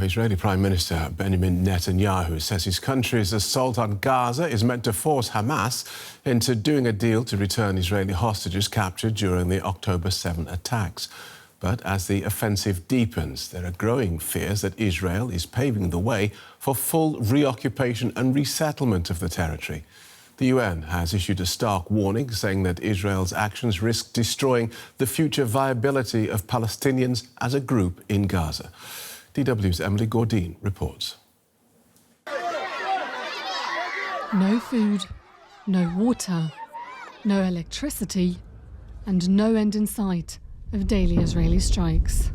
Israeli Prime Minister Benjamin Netanyahu says his country's assault on Gaza is meant to force Hamas into doing a deal to return Israeli hostages captured during the October 7 attacks. But as the offensive deepens, there are growing fears that Israel is paving the way for full reoccupation and resettlement of the territory. The UN has issued a stark warning, saying that Israel's actions risk destroying the future viability of Palestinians as a group in Gaza. DW's Emily Gordine reports. No food, no water, no electricity, and no end in sight of daily Israeli strikes.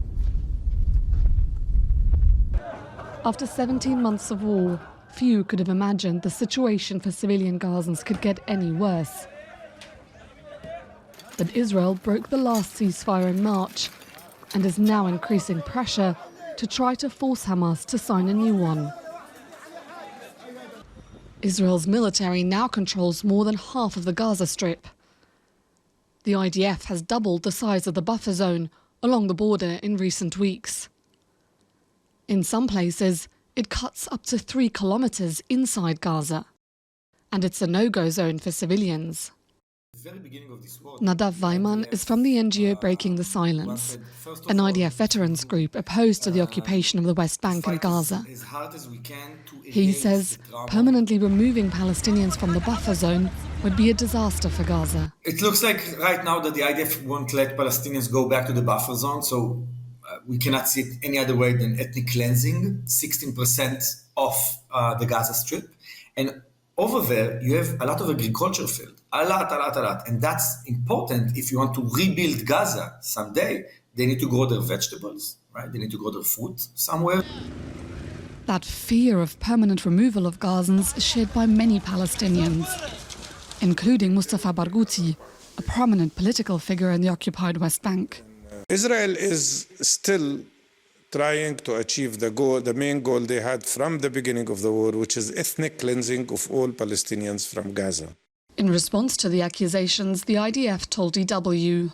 After 17 months of war, few could have imagined the situation for civilian Gazans could get any worse. But Israel broke the last ceasefire in March and is now increasing pressure to try to force Hamas to sign a new one. Israel's military now controls more than half of the Gaza Strip. The IDF has doubled the size of the buffer zone along the border in recent weeks. In some places, it cuts up to 3 kilometers inside Gaza, and it's a no-go zone for civilians. Nadav Weiman is from the NGO Breaking the Silence, an IDF veterans group opposed to the occupation of the West Bank and Gaza. He says permanently removing Palestinians from the buffer zone would be a disaster for Gaza. It looks like right now that the IDF won't let Palestinians go back to the buffer zone, so we cannot see it any other way than ethnic cleansing, 16% of the Gaza Strip. And over there, you have a lot of agriculture field, a lot. And that's important if you want to rebuild Gaza someday. They need to grow their vegetables, right? They need to grow their food somewhere. That fear of permanent removal of Gazans is shared by many Palestinians, including Mustafa Barghouti, a prominent political figure in the occupied West Bank. Israel is still trying to achieve the main goal they had from the beginning of the war, which is ethnic cleansing of all Palestinians from Gaza. In response to the accusations, the IDF told DW,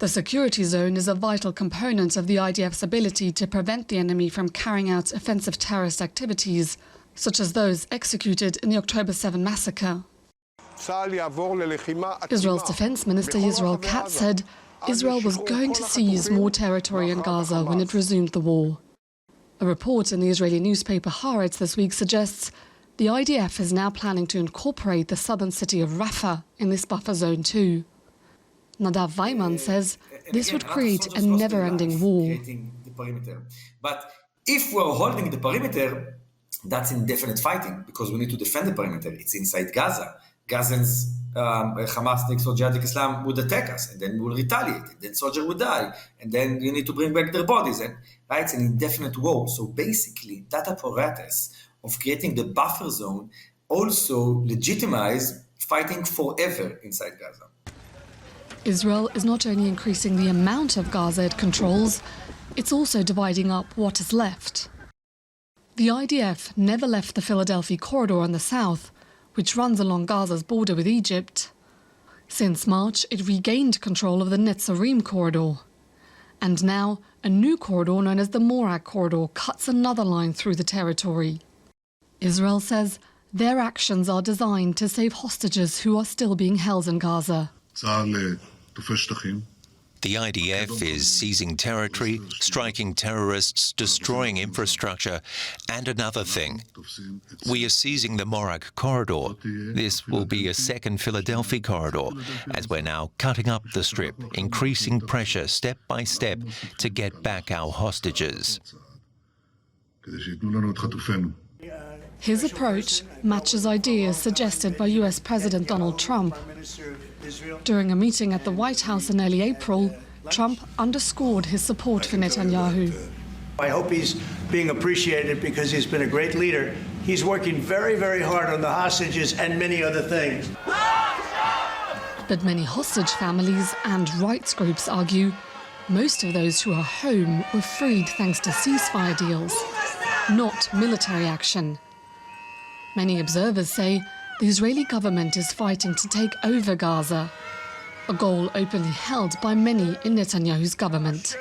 the security zone is a vital component of the IDF's ability to prevent the enemy from carrying out offensive terrorist activities, such as those executed in the October 7 massacre. Israel's Defense Minister Yisrael Katz said Israel was going to seize more territory in Gaza when it resumed the war. A report in the Israeli newspaper Haaretz this week suggests the IDF is now planning to incorporate the southern city of Rafah in this buffer zone too. Nadav Weiman says this would create a never-ending war. But if we're holding the perimeter, that's indefinite fighting, because we need to defend the perimeter. It's inside Gaza. Gazans, Hamas, or Jihad Islam would attack us, and then we'll retaliate, and then soldiers would die, and then you need to bring back their bodies, and right, it's an indefinite war. So basically, that apparatus of creating the buffer zone also legitimizes fighting forever inside Gaza. Israel is not only increasing the amount of Gaza it controls, it's also dividing up what is left. The IDF never left the Philadelphia corridor in the south, which runs along Gaza's border with Egypt. Since March, it regained control of the Netzarim corridor. And now, a new corridor known as the Morag corridor cuts another line through the territory. Israel says their actions are designed to save hostages who are still being held in Gaza. The IDF is seizing territory, striking terrorists, destroying infrastructure, and another thing. We are seizing the Morag corridor. This will be a second Philadelphia corridor, as we're now cutting up the strip, increasing pressure step by step to get back our hostages. His approach matches ideas suggested by US President Donald Trump. During a meeting at the White House in early April, Trump underscored his support for Netanyahu. I hope he's being appreciated because he's been a great leader. He's working very, very hard on the hostages and many other things. But many hostage families and rights groups argue most of those who are home were freed thanks to ceasefire deals, not military action. Many observers say the Israeli government is fighting to take over Gaza, a goal openly held by many in Netanyahu's government.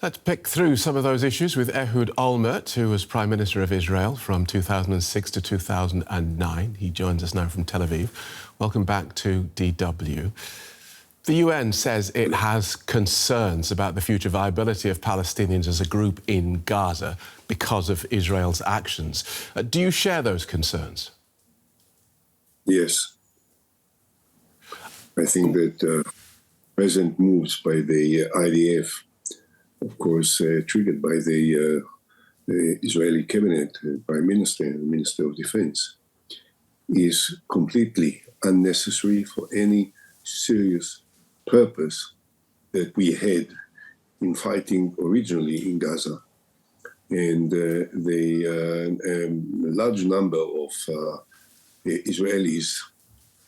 Let's pick through some of those issues with Ehud Olmert, who was Prime Minister of Israel from 2006 to 2009. He joins us now from Tel Aviv. Welcome back to DW. The UN says it has concerns about the future viability of Palestinians as a group in Gaza because of Israel's actions. Do you share those concerns? Yes. I think that present moves by the IDF, of course, triggered by the Israeli cabinet, Prime Minister and Minister of Defense, is completely unnecessary for any serious purpose that we had in fighting originally in Gaza. And the large number of Israelis,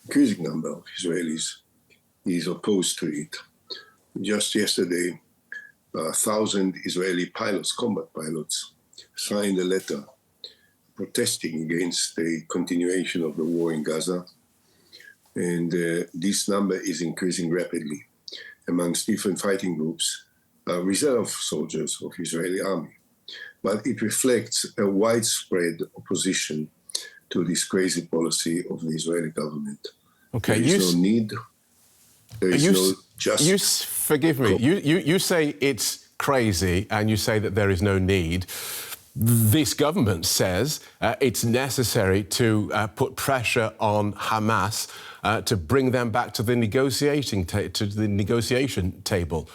increasing number of Israelis, is opposed to it. Just yesterday, 1,000 Israeli pilots, combat pilots, signed a letter protesting against the continuation of the war in Gaza. And this number is increasing rapidly amongst different fighting groups, reserve soldiers of Israeli army. But it reflects a widespread opposition to this crazy policy of the Israeli government. Okay, there is no need. There is no justice. Forgive me. You say it's crazy, and you say that there is no need. This government says it's necessary to put pressure on Hamas to bring them back to the negotiation table.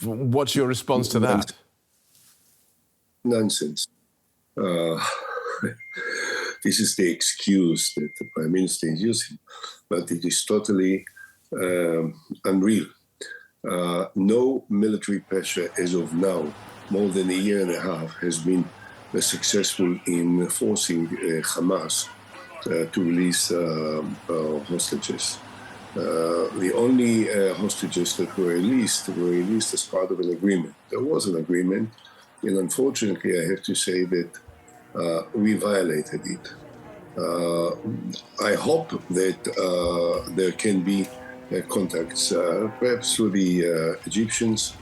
What's your response to that? Nonsense. This is the excuse that the Prime Minister is using, but it is totally unreal. No military pressure as of now, more than a year and a half, has been successful in forcing Hamas to release hostages. The only hostages that were released as part of an agreement. There was an agreement, and unfortunately I have to say that we violated it. I hope that there can be contacts, perhaps through the Egyptians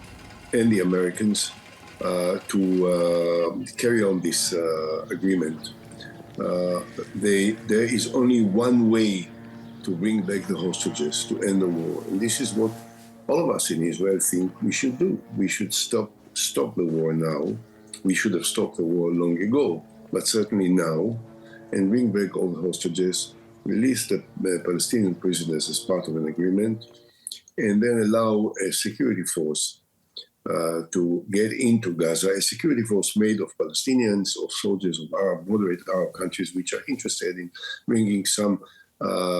and the Americans, to carry on this agreement. There is only one way to bring back the hostages, to end the war. And this is what all of us in Israel think we should do. We should stop the war now. We should have stopped the war long ago, but certainly now, and bring back all the hostages, release the Palestinian prisoners as part of an agreement, and then allow a security force to get into Gaza, a security force made of Palestinians, of soldiers of moderate Arab countries, which are interested in bringing some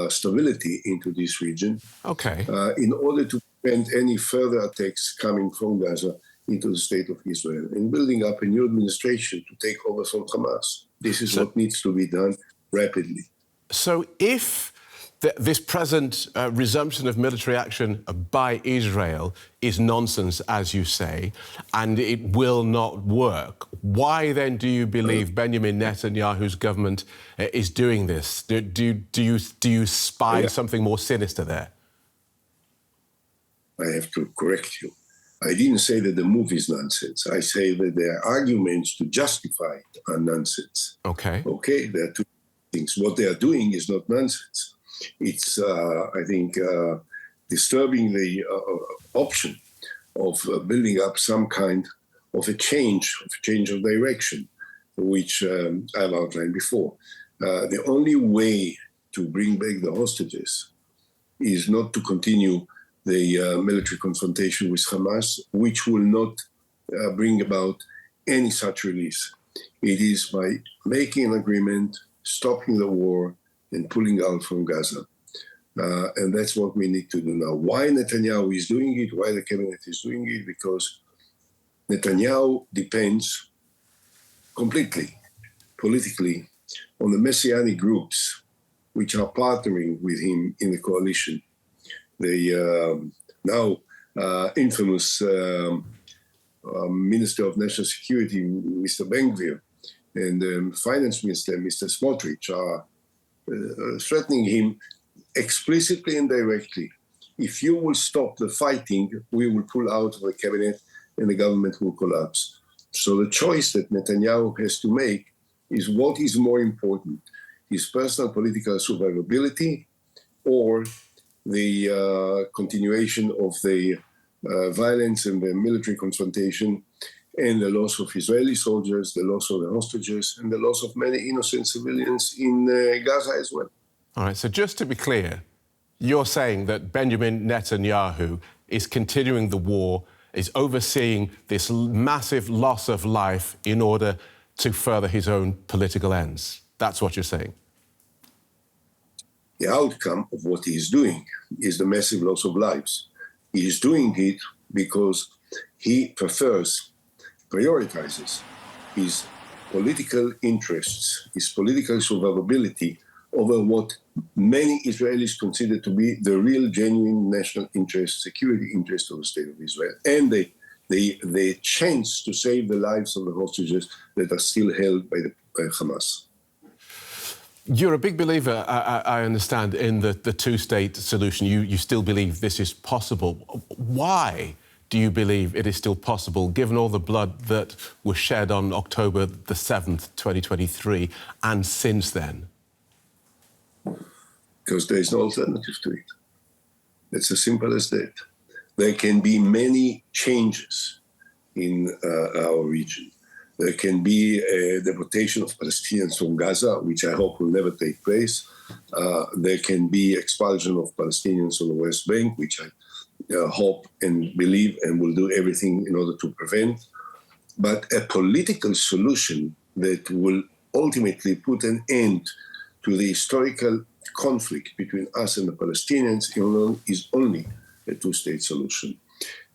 stability into this region. Okay. In order to prevent any further attacks coming from Gaza into the state of Israel, and building up a new administration to take over from Hamas. This is what needs to be done rapidly. So if this present resumption of military action by Israel is nonsense, as you say, and it will not work, why then do you believe Benjamin Netanyahu's government is doing this? Do you spy something more sinister there? I have to correct you. I didn't say that the move is nonsense. I say that their arguments to justify it are nonsense. Okay. Okay, there are two things. What they are doing is not nonsense. It's, I think, disturbing the option of building up some kind of a change of direction, which I've outlined before. The only way to bring back the hostages is not to continue the military confrontation with Hamas, which will not bring about any such release. It is by making an agreement, stopping the war, and pulling out from Gaza. And that's what we need to do now. Why Netanyahu is doing it, why the cabinet is doing it, because Netanyahu depends completely, politically, on the messianic groups which are partnering with him in the coalition. The now infamous Minister of National Security, Mr. Ben-Gvir, and Finance Minister, Mr. Smotrich, are threatening him explicitly and directly. If you will stop the fighting, we will pull out of the cabinet and the government will collapse. So the choice that Netanyahu has to make is what is more important, his personal political survivability or the continuation of the violence and the military confrontation and the loss of Israeli soldiers, the loss of the hostages, and the loss of many innocent civilians in Gaza as well. All right, so just to be clear, you're saying that Benjamin Netanyahu is continuing the war, is overseeing this massive loss of life in order to further his own political ends. That's what you're saying? The outcome of what he is doing is the massive loss of lives. He is doing it because he prioritizes his political interests, his political survivability over what many Israelis consider to be the real, genuine national interest, security interest of the State of Israel, and the chance to save the lives of the hostages that are still held by Hamas. You're a big believer, I understand, in the two-state solution. You still believe this is possible. Why do you believe it is still possible, given all the blood that was shed on October the 7th, 2023, and since then? Because there is no alternative to it. It's as simple as that. There can be many changes in our region. There can be a deportation of Palestinians from Gaza, which I hope will never take place. There can be expulsion of Palestinians from the West Bank, which I hope and believe and will do everything in order to prevent. But a political solution that will ultimately put an end to the historical conflict between us and the Palestinians is only a two-state solution.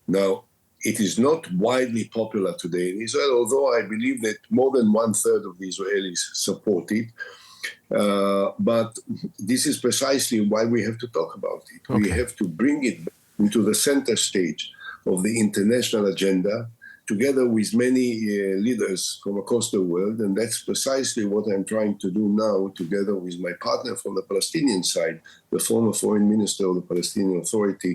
Now, it is not widely popular today in Israel, although I believe that more than 1/3 of the Israelis support it. But this is precisely why we have to talk about it. Okay. We have to bring it into the center stage of the international agenda, together with many leaders from across the world. And that's precisely what I'm trying to do now, together with my partner from the Palestinian side, the former foreign minister of the Palestinian Authority,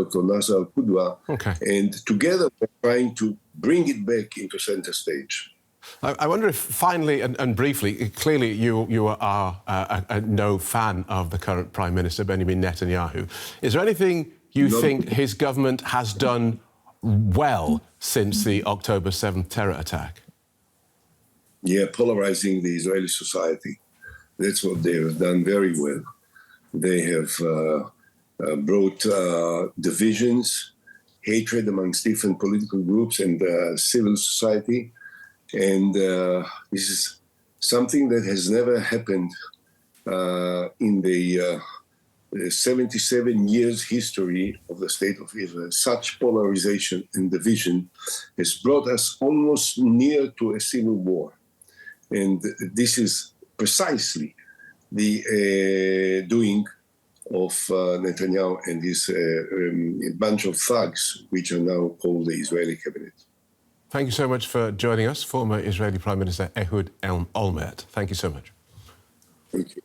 Dr. Nasser al-Qudwa. Okay. And together we're trying to bring it back into center stage. I wonder if finally and briefly, clearly you are no fan of the current Prime Minister, Benjamin Netanyahu. Is there anything you think his government has done well since the October 7th terror attack? Yeah, polarizing the Israeli society. That's what they have done very well. They have brought divisions, hatred amongst different political groups and civil society. And this is something that has never happened in the 77 years history of the State of Israel. Such polarization and division has brought us almost near to a civil war. And this is precisely the doing of Netanyahu and his bunch of thugs, which are now called the Israeli cabinet. Thank you so much for joining us, former Israeli Prime Minister Ehud Olmert. Thank you so much. Thank you.